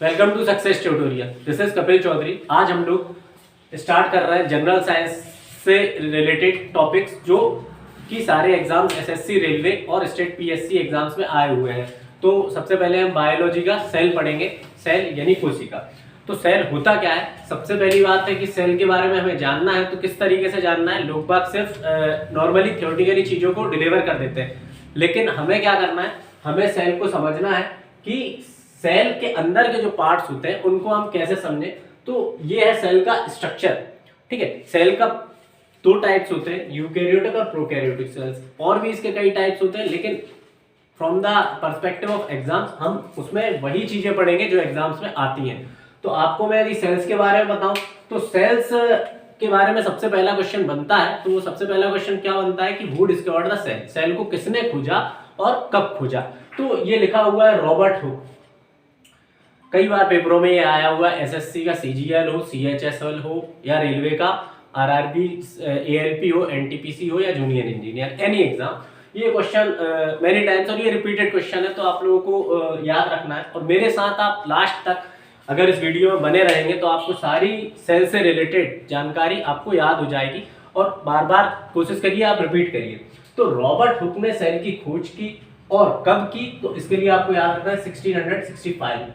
Welcome to success tutorial. This is Kapil Chaudhary. आज हम लोग स्टार्ट कर रहे हैं जनरल साइंस से रिलेटेड टॉपिक्स जो कि सारे एग्जाम्स एसएससी, रेलवे और स्टेट पीएससी एग्जाम्स में आए हुए हैं। तो सबसे पहले हम बायोलॉजी का सेल पढ़ेंगे। सेल यानी कोशिका। तो सेल होता क्या है? सबसे पहली बात है कि सेल के बारे में हमें जानना है। तो किस तरीके से जानना है? लोग बाग सिर्फ नॉर्मली थ्योरेटिकली चीज़ों को डिलीवर कर देते हैं, लेकिन हमें क्या करना है? हमें सेल को समझना है कि सेल के अंदर के जो पार्ट्स होते हैं उनको हम कैसे समझें। तो ये है सेल का स्ट्रक्चर। ठीक है, सेल का दो टाइप्स होते हैं, यूकैरियोटिक और प्रोकैरियोटिक सेल्स। और भी इसके कई टाइप्स होते हैं, लेकिन from the perspective of exams हम उसमें वही चीजें पढ़ेंगे जो एग्जाम्स में आती हैं। तो आपको मैं यदि सेल्स के बारे में बताऊं तो सेल्स के बारे में सबसे पहला क्वेश्चन बनता है। तो वो सबसे पहला क्वेश्चन क्या बनता है कि who discovered the cell? Cell को किसने खोजा और कब खोजा? तो ये लिखा हुआ है रॉबर्ट हुक। कई बार पेपरों में ये आया हुआ है, एसएससी का सीजीएल हो, सीएचएसएल हो या रेलवे का आरआरबी, एएलपी हो, एनटीपीसी हो या जूनियर इंजीनियर, एनी एग्जाम, ये क्वेश्चन मेनी टाइम्स और ये रिपीटेड क्वेश्चन है। तो आप लोगों को याद रखना है और मेरे साथ आप लास्ट तक अगर इस वीडियो में बने रहेंगे तो आपको सारी सेल से रिलेटेड जानकारी आपको याद हो जाएगी और बार बार कोशिश करिए, आप रिपीट करिए। तो रॉबर्ट हुक ने सेल की खोज की और कब की? तो इसके लिए आपको याद रखना है 1665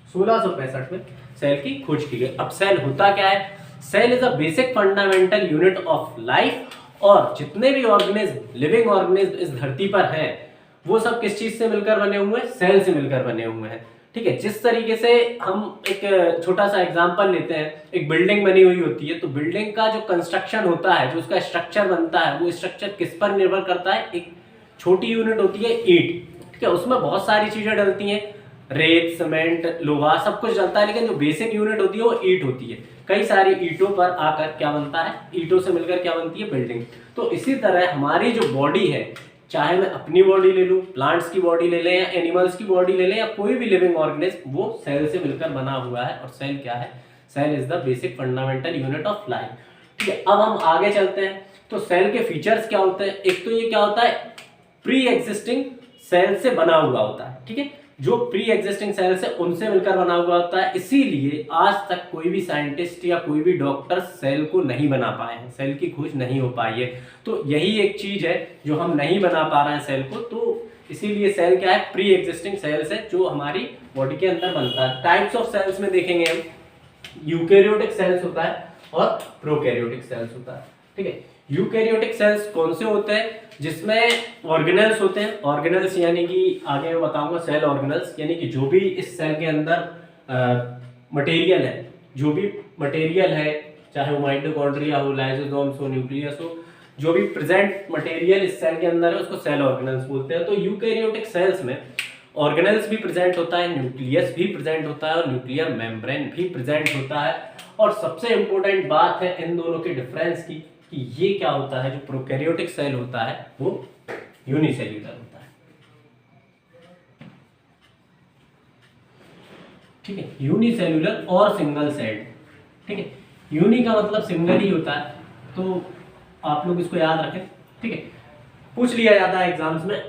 1665 में सेल की खोज की गई। अब सेल होता क्या है? Cell is a basic fundamental unit of life. और जितने भी ऑर्गेनिज्म, लिविंग ऑर्गेनिज्म इस धरती पर हैं, वो सब किस चीज से मिलकर बने हुए हैं? सेल से मिलकर बने हुए हैं। ठीक है, जिस तरीके से हम एक छोटा सा एग्जांपल लेते हैं, एक बिल्डिंग बनी हुई होती है, तो बिल्डिंग का जो कंस्ट्रक्शन होता है, जो उसका स्ट्रक्चर बनता है, वो स्ट्रक्चर किस पर निर्भर करता है? एक छोटी यूनिट होती है ईंट। ठीक है, उसमें बहुत सारी चीजें डलती हैं, रेत, सीमेंट, लोहा, सब कुछ डलता है, लेकिन जो बेसिक यूनिट होती है वो ईंट होती है। कई सारी ईंटों पर आकर क्या बनता है? ईंटों से मिलकर क्या बनती है? बिल्डिंग। तो इसी तरह हमारी जो बॉडी है, चाहे मैं अपनी बॉडी ले लूं, प्लांट्स की बॉडी ले लें या एनिमल्स की बॉडी ले लें या कोई भी लिविंग ऑर्गेनिज्म, वो सेल से मिलकर बना हुआ है। और सेल क्या है? Cell is the basic fundamental unit of life. ठीक है, अब हम आगे चलते हैं। तो सेल के फीचर्स क्या होते हैं? एक तो ये क्या होता है, प्री एग्जिस्टिंग सेल से बना हुआ होता है। ठीक है, जो प्री एग्जिस्टिंग सेल्स है उनसे मिलकर बना हुआ होता है। इसीलिए आज तक कोई भी साइंटिस्ट या कोई भी डॉक्टर सेल को नहीं बना पाए हैं, सेल की खोज नहीं हो पाई है। तो यही एक चीज है जो हम नहीं बना पा रहे हैं सेल को। तो इसीलिए सेल क्या है? प्री एग्जिस्टिंग सेल्स है जो हमारी बॉडी के अंदर बनता है। टाइप्स ऑफ सेल्स में देखेंगे हम, यूकैरियोटिक सेल्स होता है और प्रोकैरियोटिक सेल्स होता है। ठीक है, यूकैरियोटिक सेल्स कौन से होते हैं? जिसमें ऑर्गेनेल्स होते हैं। ऑर्गेनेल्स यानी कि आगे मैं बताऊंगा सेल ऑर्गेनेल्स, यानी कि जो भी इस सेल के अंदर मटेरियल है, जो भी मटेरियल है, चाहे वो माइटोकॉन्ड्रिया हो, लाइसोसोम्स हो, न्यूक्लियस हो, जो भी प्रेजेंट मटेरियल इस सेल के अंदर है उसको सेल ऑर्गेनेल्स बोलते हैं। तो यूकैरियोटिक सेल्स में ऑर्गेनेल्स भी प्रेजेंट होता है, न्यूक्लियस भी प्रेजेंट होता है और न्यूक्लियर मेम्ब्रेन भी प्रेजेंट होता है। और सबसे इंपॉर्टेंट बात है इन दोनों के डिफरेंस की कि ये क्या होता है, जो प्रोकैरियोटिक सेल होता है वो यूनिसेल्यूलर होता है। ठीक है, यूनिसेल्यूलर और सिंगल सेल्ड। ठीक है, यूनि का मतलब सिंगल ही होता है, तो आप लोग इसको याद रखें। ठीक है, पूछ लिया जाता है एग्जाम्स में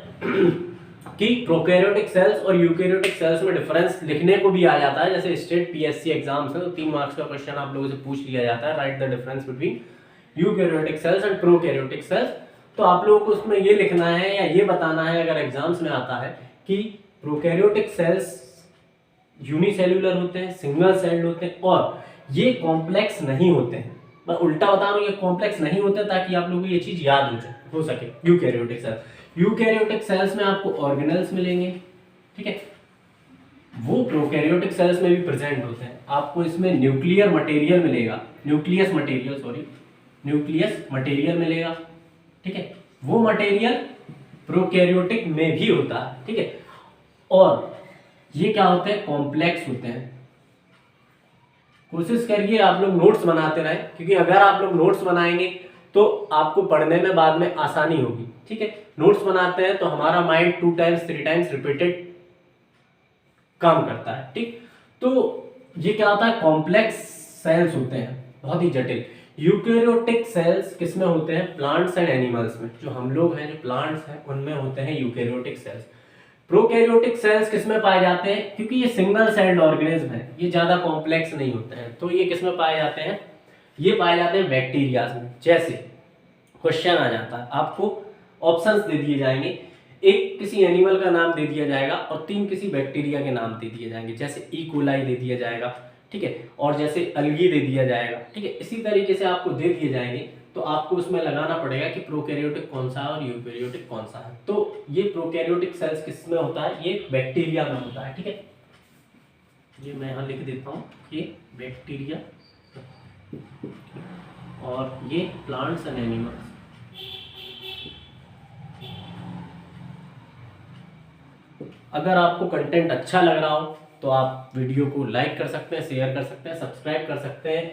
कि प्रोकैरियोटिक सेल्स और यूकैरियोटिक सेल्स में डिफरेंस लिखने को भी आ जाता है। जैसे स्टेट पीएससी एग्जाम्स है तो 3 मार्क्स का क्वेश्चन आप लोगों से पूछ लिया जाता है, right the difference between eukaryotic cells and prokaryotic cells. तो आप लोगों को उसमें ये लिखना है या ये बताना है अगर एग्जाम्स में आता है कि प्रोकैरियोटिक सेल्स यूनिसेल्यूलर होते हैं, सिंगल सेल्ड होते हैं और ये कॉम्प्लेक्स नहीं होते हैं। मैं उल्टा बता रहा हूँ, ये कॉम्प्लेक्स नहीं होते ताकि आप लोगों को ये चीज याद हो सके। यूकैरियोटिक सेल्स, यूकैरियोटिक सेल्स में आपको ऑर्गेनेल्स मिलेंगे। ठीक है, वो प्रोकैरियोटिक सेल्स में भी प्रेजेंट होते हैं। आपको इसमें न्यूक्लियर मटेरियल मिलेगा, न्यूक्लियस मटेरियल मिलेगा। ठीक है, वो मटेरियल प्रोकैरियोटिक में भी होता है। ठीक है, और ये क्या होते हैं? कॉम्प्लेक्स होते हैं। कोशिश करिए आप लोग नोट्स बनाते रहे, क्योंकि अगर आप लोग नोट्स बनाएंगे तो आपको पढ़ने में बाद में आसानी होगी। ठीक है, नोट्स बनाते हैं तो हमारा माइंड 2 टाइम्स 3 टाइम्स रिपीटेड काम करता है। ठीक, तो ये क्या होता है? कॉम्प्लेक्स सेल्स होते हैं, बहुत ही जटिल। यूकैरियोटिक सेल्स किसमें होते हैं? प्लांट्स एंड एनिमल्स में। जो हम लोग हैं, जो प्लांट्स हैं, उनमें होते हैं यूकैरियोटिक सेल्स। प्रोकैरियोटिक सेल्स किसमें पाए जाते हैं, क्योंकि ये सिंगल सेल्ड ऑर्गेनिज्म है, ये ज्यादा कॉम्प्लेक्स नहीं होते हैं, तो ये किसमें पाए जाते हैं, ये पाए जाते हैं बैक्टीरिया में। जैसे क्वेश्चन आ जाता है, आपको ऑप्शंस दे दिए जाएंगे, एक किसी एनिमल का नाम दे दिया जाएगा और 3 किसी बैक्टीरिया के नाम दे दिए जाएंगे, जैसे ई कोलाई दे दिया जाएगा, ठीक है, और जैसे अलगी दे दिया जाएगा, ठीक है। इसी तरीके से आपको दे दिए जाएंगे, तो आपको उसमें लगाना पड़ेगा कि प्रोकैरियोटिक कौन सा है और यूकैरियोटिक कौन सा है। तो ये प्रोकैरियोटिक सेल्स किस में होता है, ये बैक्टीरिया में होता है, ठीक है। ये मैं यहाँ लिख देता हूँ, ये बैक्टीरिया और ये प्लांट्स एंड एनिमल्स। अगर आपको कंटेंट अच्छा लग रहा हो तो आप वीडियो को लाइक कर सकते हैं, शेयर कर सकते हैं, सब्सक्राइब कर सकते हैं,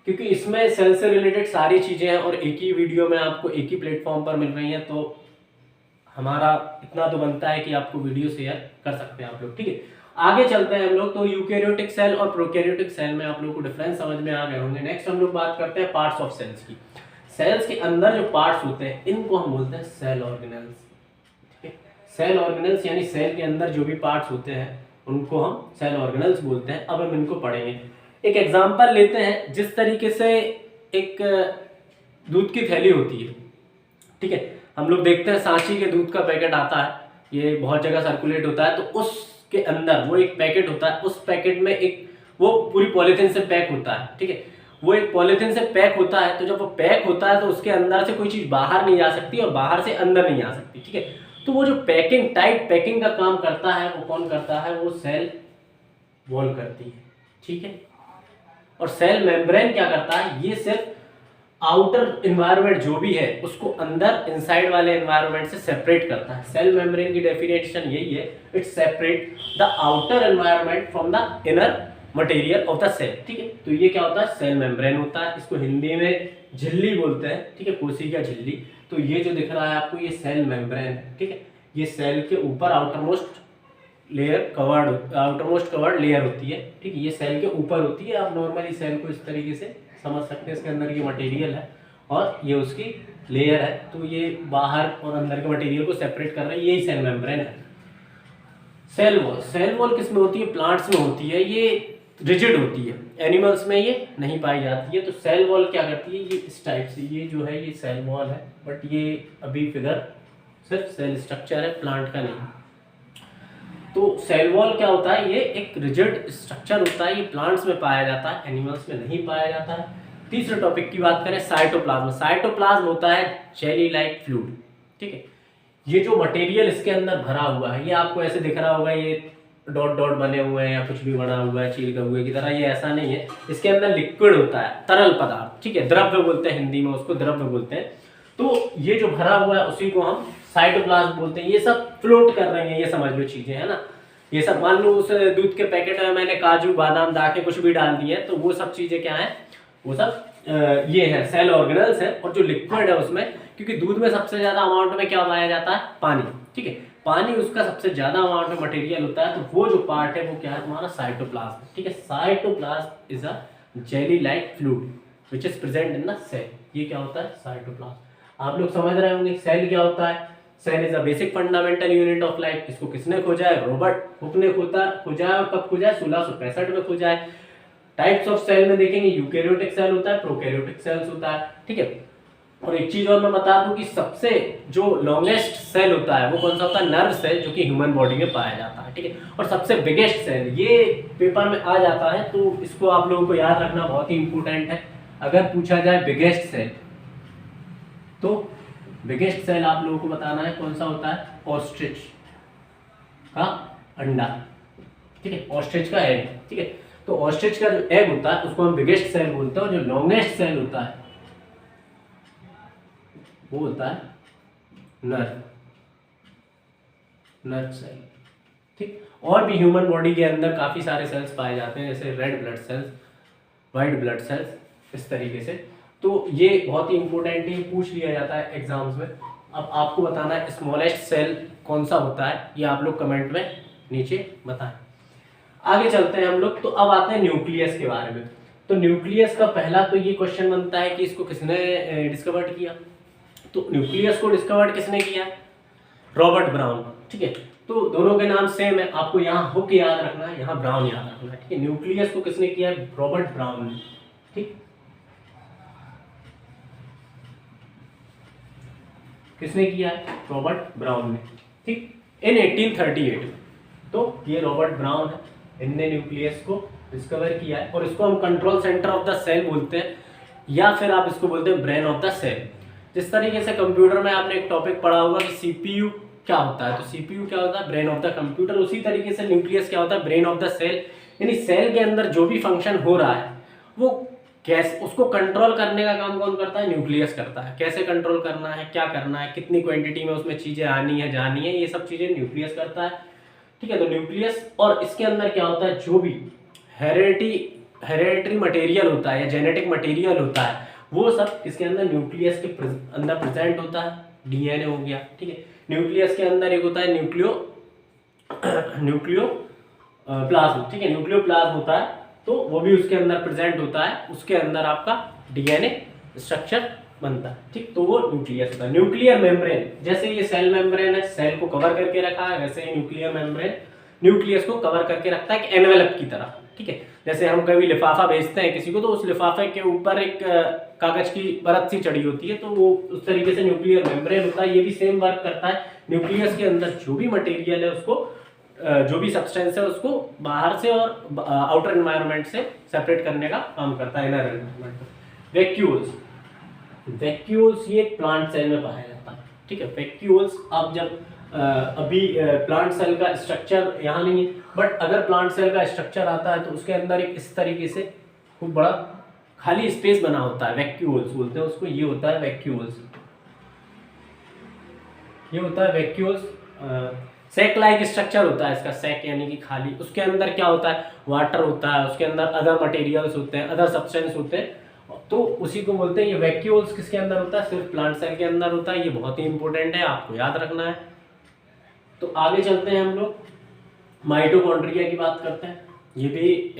क्योंकि इसमें सेल से रिलेटेड सारी चीज़ें हैं और एक ही वीडियो में आपको एक ही प्लेटफॉर्म पर मिल रही हैं, तो हमारा इतना तो बनता है कि आपको वीडियो शेयर कर सकते हैं आप लोग, ठीक है। आगे चलते हैं हम लोग, तो यूकैरियोटिक सेल और प्रोकैरियोटिक सेल में आप लोगों को डिफरेंस समझ में आ गए होंगे। नेक्स्ट हम लोग बात करते हैं पार्ट्स ऑफ सेल्स की। सेल्स के अंदर जो पार्ट्स होते हैं इनको हम बोलते हैं सेल ऑर्गेनेल्स, ठीक है। सेल ऑर्गेनेल्स यानी सेल के अंदर जो भी पार्ट्स होते हैं उनको हम सेल ऑर्गेनेल्स बोलते हैं। अब हम इनको पढ़ेंगे। एक एग्जांपल लेते हैं, जिस तरीके से एक दूध की थैली होती है, ठीक है, हम लोग देखते हैं सांची के दूध का पैकेट आता है, ये बहुत जगह सर्कुलेट होता है, तो उसके अंदर वो एक पैकेट होता है, उस पैकेट में एक वो पूरी पॉलीथीन से पैक होता है, ठीक है, वो एक पॉलीथीन से पैक होता है। तो जब वो पैक होता है तो उसके अंदर से कोई चीज बाहर नहीं जा सकती और बाहर से अंदर नहीं आ सकती, ठीक है। तो वो जो पैकिंग, टाइट पैकिंग का काम करता है वो कौन करता है, वो सेल वॉल करती है, ठीक है। और सेल मेम्ब्रेन क्या करता है, ये सिर्फ आउटर एनवायरनमेंट जो भी है उसको अंदर इनसाइड वाले एनवायरनमेंट से सेपरेट करता है। सेल मेम्ब्रेन की डेफिनेशन यही है, it separate the outer environment from the inner material of the cell, ठीक है। तो ये क्या होता है, सेल मेम्ब्रेन होता है, इसको हिंदी में झिल्ली बोलते हैं, ठीक है, कोशिका झिल्ली। तो ये जो दिख रहा है आपको, ये सेल मेम्ब्रेन है, ठीक है। ये सेल के ऊपर आउटरमोस्ट कवर्ड लेयर होती है, ठीक है, ये सेल के ऊपर होती है। आप नॉर्मली सेल को इस तरीके से समझ सकते हैं, इसके अंदर ये मटेरियल है और ये उसकी लेयर है, तो ये बाहर और अंदर के मटेरियल को सेपरेट कर रहा है, यही सेल मेम्ब्रेन है। सेल वॉल किस में होती है, प्लांट्स में होती है, ये रिजिड होती है, एनिमल्स में ये नहीं पाई जाती है। तो सेल वॉल क्या करती है, ये इस टाइप से, ये जो है ये सेल वॉल है, बट ये अभी फिगर सिर्फ सेल स्ट्रक्चर है, प्लांट का नहीं। तो सेल वॉल क्या होता है, ये एक रिजिड स्ट्रक्चर होता है, ये प्लांट्स में पाया जाता है, एनिमल्स में नहीं पाया जाता है। तीसरे टॉपिक की बात करें, साइटोप्लाज्म। साइटोप्लाज्म होता है जेली लाइक फ्लूइड, ठीक है। ये जो मटेरियल इसके अंदर भरा हुआ है, ये आपको ऐसे दिख रहा होगा, ये डॉट डॉट बने हुए हैं या कुछ भी बना हुआ है चील कौए की तरह, ये ऐसा नहीं है। इसके अंदर लिक्विड होता है, तरल पदार्थ, ठीक है, द्रव्य बोलते हैं, हिंदी में उसको द्रव्य बोलते हैं। तो ये जो भरा हुआ है उसी को हम साइटोप्लाज्म बोलते हैं। ये सब फ्लोट कर रहे हैं, ये समझ लो चीजें, है ना। ये सब मान लो उस दूध के पैकेट में मैंने काजू बादाम दाखें कुछ भी डाल दिए, तो वो सब चीजें क्या है, वो सब ये है सेल ऑर्गेनल्स है। और जो लिक्विड है उसमें, क्योंकि दूध में सबसे ज्यादा अमाउंट में क्या पाया जाता है, पानी, ठीक है, पानी उसका सबसे ज्यादा अमाउंट में मटेरियल होता है। तो वो जो पार्ट है वो क्या है, तुम्हारा साइटोप्लाज्म, ठीक है। Cytoplasm is a jelly like fluid which is present in the cell. ये क्या होता है, साइटोप्लाज्म। आप लोग समझ रहे होंगे सेल क्या होता है। Cell is a basic fundamental unit of life. इसको किसने खोजा है, रॉबर्ट हुक ने खोजा है। और कब खोजा है, 1665 में खोजा है। टाइप्स ऑफ सेल में देखेंगे, यूकैरियोटिक सेल होता है, प्रोकैरियोटिक सेल्स होता है, ठीक है। और एक चीज और मैं बता दूं कि सबसे जो लॉन्गेस्ट सेल होता है वो कौन सा होता है, नर्व सेल, जो कि ह्यूमन बॉडी में पाया जाता है, ठीक है। और सबसे बिगेस्ट सेल, ये पेपर में आ जाता है, तो इसको आप लोगों को याद रखना बहुत ही इंपॉर्टेंट है। अगर पूछा जाए बिगेस्ट सेल, तो बिगेस्ट सेल आप लोगों को बताना है कौन सा होता है, ऑस्ट्रिच का अंडा, ठीक है, ऑस्ट्रिच का एग, ठीक है। तो ऑस्ट्रिच का जो एग होता है उसको हम बिगेस्ट सेल बोलते हैं। और जो लॉन्गेस्ट सेल होता है वो होता है नर्व सेल, ठीक। और भी ह्यूमन बॉडी के अंदर काफी सारे सेल्स पाए जाते हैं, जैसे red blood cells, white blood cells, इस तरीके से। तो ये बहुत ही इंपॉर्टेंट है, पूछ लिया जाता है एग्जाम्स में। अब आपको बताना है स्मॉलेस्ट सेल कौन सा होता है, ये आप लोग कमेंट में नीचे बताएं। आगे चलते हैं हम लोग, तो अब आते हैं न्यूक्लियस के बारे में। तो न्यूक्लियस का पहला तो ये क्वेश्चन बनता है कि इसको किसने डिस्कवर किया। तो न्यूक्लियस को डिस्कवर किसने किया, रॉबर्ट ब्राउन, ठीक है। तो दोनों के नाम सेम है, आपको यहाँ हुक याद रखना है, यहाँ ब्राउन याद रखना है, ठीक है। न्यूक्लियस को किसने किया है? रॉबर्ट ब्राउन ने, ठीक। किसने किया है? रॉबर्ट ब्राउन ने, ठीक, इन 1838। तो ये रॉबर्ट ब्राउन है, इनने न्यूक्लियस को डिस्कवर किया है, और इसको हम control centre of the cell बोलते हैं, या फिर आप इसको बोलते हैं ब्रेन ऑफ द सेल। जिस तरीके से कंप्यूटर में आपने एक टॉपिक पढ़ा होगा कि सीपीयू क्या होता है, तो सीपीयू क्या होता है? Brain of the computer. उसी तरीके से न्यूक्लियस क्या होता है? Brain of the cell. यानी सेल के अंदर जो भी फंक्शन हो रहा है वो कैसे, उसको कंट्रोल करने का काम कौन करता है? न्यूक्लियस करता है। कैसे कंट्रोल करना है, क्या करना है, कितनी क्वांटिटी में उसमें चीजें आनी है जानी है, ये सब चीजें न्यूक्लियस करता है, ठीक है। तो न्यूक्लियस, और इसके अंदर क्या होता है? जो भी हेरेडिटरी मटेरियल होता है या जेनेटिक मटेरियल होता है वो सब इसके अंदर न्यूक्लियस के अंदर प्रेजेंट होता है। डीएनए हो गया, ठीक है। न्यूक्लियस के अंदर एक होता है न्यूक्लियो प्लाज्म, ठीक है, न्यूक्लियो प्लाज्म होता है, तो वो भी उसके अंदर प्रेजेंट होता है। उसके अंदर आपका डीएनए स्ट्रक्चर बनता है, ठीक। तो वो न्यूक्लियस होता है। न्यूक्लियर मेम्ब्रेन, जैसे ये सेल मेम्ब्रेन है, सेल को कवर करके रखा है, वैसे ही न्यूक्लियर मेम्ब्रेन न्यूक्लियस को कवर करके रखता है, एक एनवेलप की तरह, ठीक है। जैसे हम कभी लिफाफा भेजते हैं किसी को, तो उस लिफाफे के ऊपर एक कागज की परत सी चढ़ी होती है, तो वो उस तरीके से न्यूक्लियर मेम्ब्रेन होता है। ये भी सेम वर्क करता है। न्यूक्लियस के अंदर जो भी मटेरियल है उसको, जो भी सब्सटेंस है उसको बाहर से और आउटर एनवायरनमेंट से सेपरेट करने का काम करता है, इनर एनवायरनमेंट। वैक्यूल्स, वैक्यूल्स ये प्लांट सेल में पाया जाता है, ठीक है। वैक्यूल्स, अब जब अभी प्लांट सेल का स्ट्रक्चर यहाँ नहीं है, बट अगर प्लांट सेल का स्ट्रक्चर आता है तो उसके अंदर एक इस तरीके से खूब बड़ा खाली स्पेस बना होता है, वैक्यूल्स बोलते हैं उसको। ये होता है वैक्यूल्स, ये होता है वैक्यूल्स। सैक लाइक स्ट्रक्चर होता है इसका, सैक यानी कि खाली। उसके अंदर क्या होता है? वाटर होता है, उसके अंदर अदर मटेरियल्स होते हैं, अदर सब्सटेंस होते हैं, तो उसी को बोलते हैं। ये वैक्यूल्स किसके अंदर होता है? सिर्फ प्लांट सेल के अंदर होता है। ये बहुत ही इंपॉर्टेंट है, आपको याद रखना है। तो आगे चलते हैं, हम लोग माइटोकॉन्ड्रिया की बात करते हैं। ये भी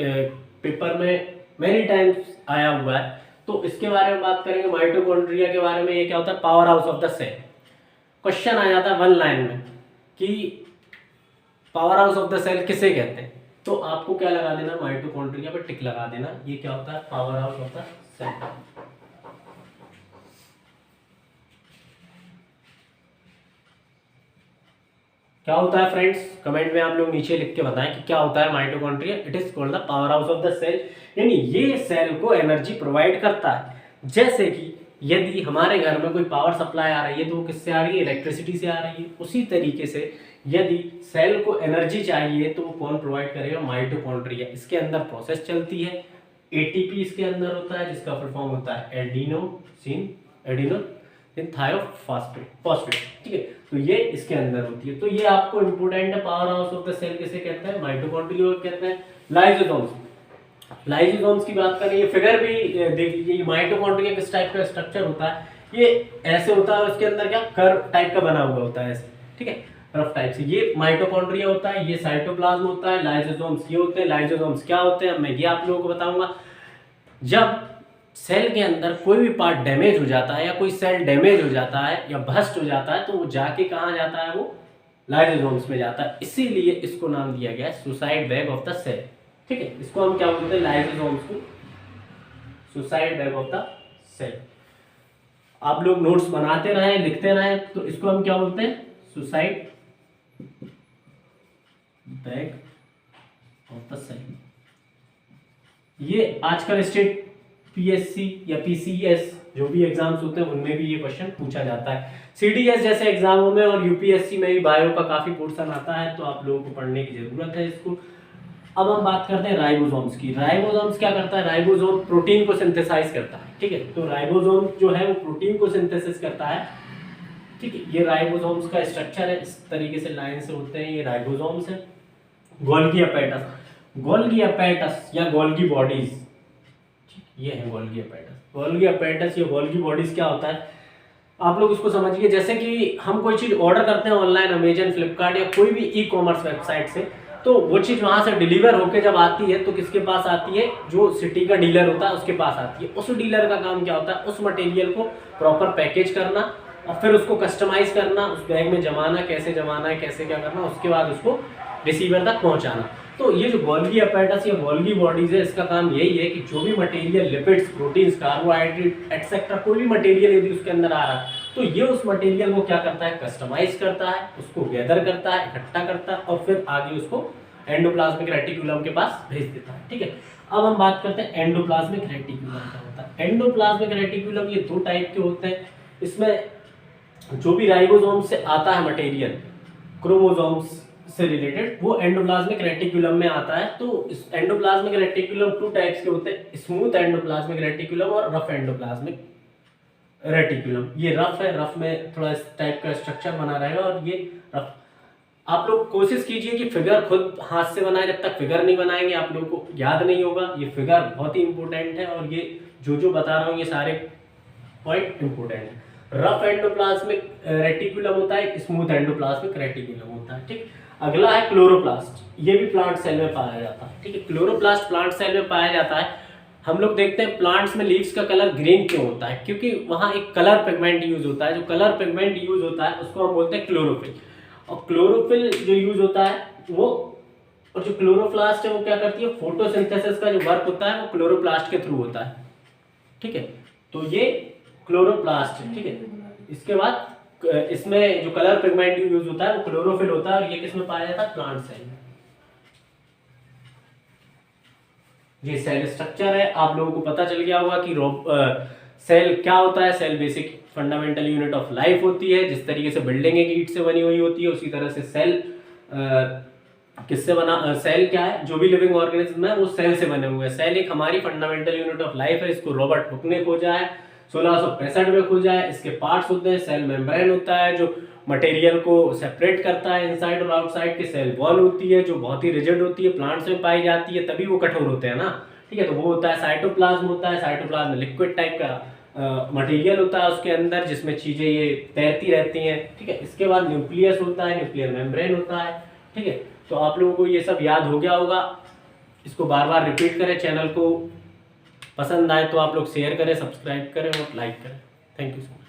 पेपर में मेनी टाइम्स आया हुआ है, तो इसके बारे में बात करेंगे। माइटोकॉन्ड्रिया के बारे में, ये क्या होता है? Power house of the cell. Question आ जाता है वन लाइन में कि power house of the cell किसे कहते हैं, तो आपको क्या लगा देना? माइटोकॉन्ड्रिया पे टिक लगा देना। ये क्या होता है? Power house of the cell. क्या होता है फ्रेंड्स? कमेंट में आप लोग नीचे लिख के बताएं कि क्या होता है mitochondria. It is called the power house of the cell, यानी ये सेल को एनर्जी प्रोवाइड करता है। जैसे कि यदि हमारे घर में कोई पावर सप्लाई आ रही है तो वो किससे आ रही है? इलेक्ट्रिसिटी से आ रही है। उसी तरीके से यदि सेल को एनर्जी चाहिए तो वो कौन प्रोवाइड करेगा? माइटोकॉन्ड्रिया। इसके अंदर प्रोसेस चलती है, एटीपी इसके अंदर होता है, जिसका फुल फॉर्म होता है एडिनोसिन थायोफॉस्फेट, ठीक है। तो ये इसके अंदर होती है। तो ये आपको इंपोर्टेंट है। Power house of the cell किसे कहते हैं? माइटोकॉन्ड्रिया कहते हैं। लाइसोसोम्स, लाइसोसोम्स की बात करें, ये फिगर भी देख लीजिए। माइटोकॉन्ड्रिया किस टाइप का स्ट्रक्चर होता है? ये ऐसे होता है, उसके अंदर क्या कर्व टाइप का बना हुआ होता है ऐसे, ठीक है, रफ टाइप से। ये माइटोकॉन्ड्रिया होता है, ये साइटोप्लाज्म होता है, लाइसोसोम्स ये होते हैं। लाइसोसोम्स क्या होते हैं मैं ये आप लोगों को बताऊंगा। जब सेल के अंदर कोई भी पार्ट डैमेज हो जाता है या कोई सेल डैमेज हो जाता है या भ्रष्ट हो जाता है तो वो जाके कहाँ जाता है? वो लाइसोसोम्स में जाता है। इसीलिए इसको नाम दिया गया है suicide bag of the cell, ठीक है। इसको हम क्या बोलते हैं? लाइसोसोम्स को suicide bag of the cell. आप लोग नोट्स बनाते रहे, लिखते रहे, तो इसको हम क्या बोलते हैं? Suicide bag of the cell. ये आजकल स्टेट पीएससी या पीसीएस जो भी एग्जाम्स होते हैं उनमें भी ये क्वेश्चन पूछा जाता है। सीडीएस जैसे एग्जामों में और यूपीएससी में भी बायो का काफी पोर्शन आता है, तो आप लोगों को पढ़ने की जरूरत है इसको। अब हम बात करते हैं राइबोसोम्स की। राइबोसोम्स क्या करता है? राइबोसोम प्रोटीन को सिंथेसाइज करता है, ठीक है। तो राइबोसोम जो है वो प्रोटीन को सिंथेसिस करता है, ठीक है। ये राइबोसोम्स का स्ट्रक्चर है, इस तरीके से लाइन से होते हैं, ये राइबोसोम्स है। गोल्गी अपैरेटस, गोल्गी अपैरेटस या गोल्गी बॉडीज, ये है गोल्गी अपैरेटस। गोल्गी अपैरेटस या गोल्गी बॉडीज क्या होता है? आप लोग इसको समझिए। जैसे कि हम कोई चीज ऑर्डर करते हैं ऑनलाइन, अमेजन, फ्लिपकार्ट या कोई भी ई कॉमर्स वेबसाइट से, तो वो चीज वहां से डिलीवर होके जब आती है तो किसके पास आती है? जो सिटी का डीलर होता है उसके पास आती है। उस डीलर का काम क्या होता है? उस मटेरियल को प्रॉपर पैकेज करना और फिर उसको कस्टमाइज करना, उस बैग में जमाना, कैसे जमाना है, कैसे क्या करना, उसके बाद उसको रिसीवर तक पहुंचाना। तो ये जो गोल्गी अपैरेटस या गोल्गी बॉडीज है, इसका काम यही है कि जो भी material, lipids, proteins, carbohydrate etcetera, कोई भी मटेरियल यदि उसके अंदर आ रहा है तो ये उस मटेरियल को क्या करता है, कस्टमाइज करता है, उसको गैदर करता है, इकट्ठा करता है और फिर आगे उसको एंडोप्लाज्मिक रेटिकुलम के पास भेज देता है। ठीक है, अब हम बात करते हैं एंडोप्लाज्मिक रेटिकुलम क्या होता है। एंडोप्लाज्मिक रेटिकुलम ये दो टाइप के होते हैं। इसमें जो भी राइबोसोम से आता है मटेरियल, क्रोमोसोम्स से रिलेटेड, वो एंडोप्लाज्मिक रेटिकुलम में आता है। तो इस एंडोप्लाज्मिक रेटिकुलम टू टाइप्स के होते हैं, स्मूथ एंडोप्लाज्मिक रेटिकुलम और रफ एंडोप्लाज्मिक रेटिकुलम। ये रफ है, रफ में थोड़ा इस टाइप का स्ट्रक्चर बना रहेगा और ये रफ। आप लोग कोशिश कीजिए कि फिगर खुद हाथ से बनाए, जब तक फिगर नहीं बनाएंगे आप लोगों को याद नहीं होगा। ये फिगर बहुत ही इंपॉर्टेंट है और ये जो बता रहा हूँ ये सारे पॉइंट इंपॉर्टेंट है। रफ एंडोप्लाज्मिक रेटिकुलम होता है, स्मूथ एंडोप्लाज्मिक रेटिकुलम होता है। ठीक, अगला है क्लोरोप्लास्ट। ये भी प्लांट सेल में पाया जाता है। ठीक है, क्लोरोप्लास्ट प्लांट सेल में पाया जाता है। हम लोग देखते हैं प्लांट्स में लीव्स का कलर ग्रीन क्यों होता है, क्योंकि वहाँ एक कलर पिगमेंट यूज होता है। जो कलर पिगमेंट यूज होता है उसको हम बोलते हैं क्लोरोफिल। और क्लोरोफिल जो यूज होता है वो, और जो क्लोरोप्लास्ट है वो क्या करती है, फोटोसिंथेसिस का जो वर्क होता है वो क्लोरोप्लास्ट के थ्रू होता है। ठीक है, तो ये क्लोरोप्लास्ट है। ठीक है, इसके बाद इसमें जो कलर पिगमेंट यूज होता है वो क्लोरोफिल होता है और ये किसमें पाया जाता है, प्लांट सेल में। ये सेल स्ट्रक्चर है, आप लोगों को पता चल गया होगा कि सेल क्या होता है। Cell basic fundamental unit of life होती है। जिस तरीके से बिल्डिंग एक ईंट से बनी हुई होती है, उसी तरह से सेल किससे बना, सेल क्या है, जो भी लिविंग ऑर्गेनिज्म है वो सेल से बने हुए हैं। सेल एक हमारी फंडामेंटल यूनिट ऑफ लाइफ है। इसको रॉबर्ट हुक ने खोजा है, 1665 में खोजा है। इसके पार्ट्स होते हैं, सेल मेम्ब्रेन होता है जो मटेरियल को सेपरेट करता है इनसाइड और आउटसाइड के। सेल वॉल होती है जो बहुत ही रिजिड होती है, प्लांट्स में पाई जाती है, तभी वो कठोर होते हैं ना। ठीक है, तो वो होता है साइटोप्लाज्म होता है। साइटोप्लाज्म में लिक्विड टाइप का मटेरियल होता है उसके अंदर, जिसमें चीजें ये तैरती रहती हैं। ठीक है, इसके बाद न्यूक्लियस होता है, न्यूक्लियर मेम्ब्रेन होता है। ठीक है, तो आप लोगों को ये सब याद हो गया होगा। इसको बार बार रिपीट करें। चैनल को पसंद आए तो आप लोग शेयर करें, सब्सक्राइब करें और लाइक करें। Thank you so much.